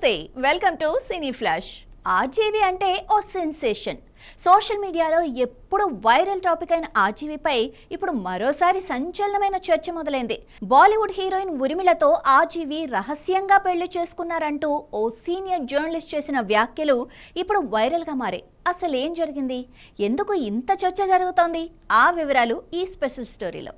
నమస్తే welcome to cine flash. RGV అంటే ఓ sensation. Social మీడియాలో ఎప్పుడు వైరల్ టాపిక్ అయిన ఆర్జీవీపై ఇప్పుడు మరోసారి సంచలనమైన చర్చ మొదలైంది. బాలీవుడ్ హీరోయిన్ ఉర్మిళతో ఆర్జీవీ రహస్యంగా పెళ్లి చేసుకున్నారంటూ ఓ సీనియర్ జర్నలిస్ట్ చేసిన వ్యాఖ్యలు ఇప్పుడు వైరల్గా మారాయి. అసలు ఏం జరిగింది, ఎందుకు ఇంత చర్చ జరుగుతోంది, ఆ వివరాలు ఈ స్పెషల్ స్టోరీలో.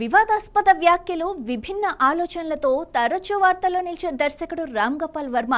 వివాదాస్పద వ్యాఖ్యలు, విభిన్న ఆలోచనలతో తరచూ వార్తల్లో నిలిచే దర్శకుడు రామ్ గోపాల్ వర్మ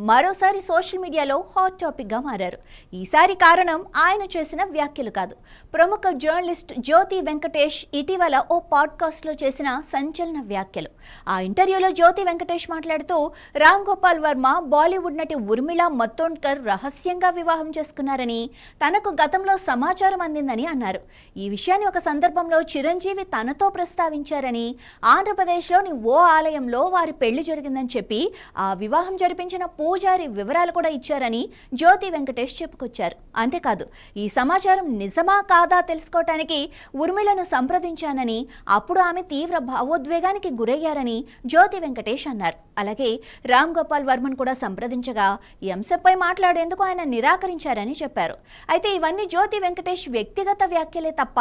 మరోసారి సోషల్ మీడియాలో హాట్ టాపిక్గా మారారు. ఈసారి కారణం ఆయన చేసిన వ్యాఖ్యలు కాదు. ప్రముఖ జర్నలిస్ట్ జ్యోతి వెంకటేష్ ఇటీవల ఓ పాడ్కాస్ట్లో చేసిన సంచలన వ్యాఖ్యలు. ఆ ఇంటర్వ్యూలో జ్యోతి వెంకటేష్ మాట్లాడుతూ రామ్ గోపాల్ వర్మ బాలీవుడ్ నటి ఉర్మిళ మతోండ్కర్ రహస్యంగా వివాహం చేసుకున్నారని, తనకు గతంలో సమాచారం అందిందని అన్నారు. ఈ విషయాన్ని ఒక సందర్భంలో చిరంజీవి తనతో ప్రస్తావించారని, ఆంధ్రప్రదేశ్లోని ఓ ఆలయంలో వారి పెళ్లి జరిగిందని చెప్పి ఆ వివాహం జరిపించిన పూజారి వివరాలు కూడా ఇచ్చారని జ్యోతి వెంకటేష్ చెప్పుకొచ్చారు. అంతేకాదు, ఈ సమాచారం నిజమా కాదా తెలుసుకోవటానికి ఉర్మిళను సంప్రదించానని, అప్పుడు ఆమె తీవ్ర భావోద్వేగానికి గురయ్యారని జ్యోతి వెంకటేష్ అన్నారు. అలాగే రామ్ గోపాల్ వర్మను కూడా సంప్రదించగా ఈ అంశంపై మాట్లాడేందుకు ఆయన నిరాకరించారని చెప్పారు. అయితే ఇవన్నీ జ్యోతి వెంకటేష్ వ్యక్తిగత వ్యాఖ్యలే తప్ప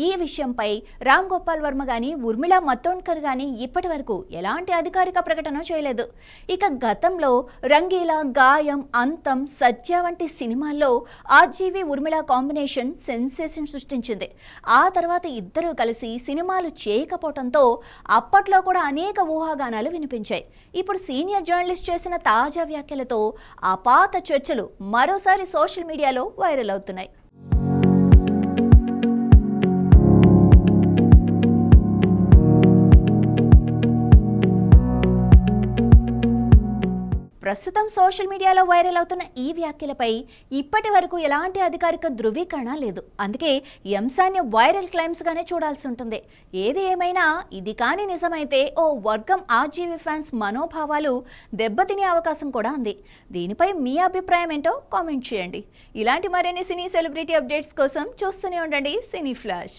ఈ విషయంపై రామ్ గోపాల్ వర్మ గాని, ఉర్మిళ మతోండ్కర్ గాని ఇప్పటి వరకు ఎలాంటి అధికారిక ప్రకటన చేయలేదు. ఇక గతంలో రంగీలా, గాయం, అంతం, సత్య వంటి సినిమాల్లో ఆర్జీవీ ఉర్మిళ కాంబినేషన్ సెన్సేషన్ సృష్టించింది. ఆ తర్వాత ఇద్దరూ కలిసి సినిమాలు చేయకపోవడంతో అప్పట్లో కూడా అనేక ఊహాగానాలు వినిపించాయి. ఇప్పుడు సీనియర్ జర్నలిస్ట్ చేసిన తాజా వ్యాఖ్యలతో ఆ పాత చర్చలు మరోసారి సోషల్ మీడియాలో వైరల్ అవుతున్నాయి. ప్రస్తుతం సోషల్ మీడియాలో వైరల్ అవుతున్న ఈ వ్యాఖ్యలపై ఇప్పటి వరకు ఎలాంటి అధికారిక ధృవీకరణ లేదు. అందుకే ఈ అంశాన్ని వైరల్ క్లైమ్స్ గానే చూడాల్సి ఉంటుంది. ఏది ఏమైనా ఇది కానీ నిజమైతే ఓ వర్గం ఆర్జీవీ ఫ్యాన్స్ మనోభావాలు దెబ్బతినే అవకాశం కూడా ఉంది. దీనిపై మీ అభిప్రాయం ఏంటో కామెంట్ చేయండి. ఇలాంటి మరిన్ని సినీ సెలబ్రిటీ అప్డేట్స్ కోసం చూస్తూనే ఉండండి సినీ ఫ్లాష్.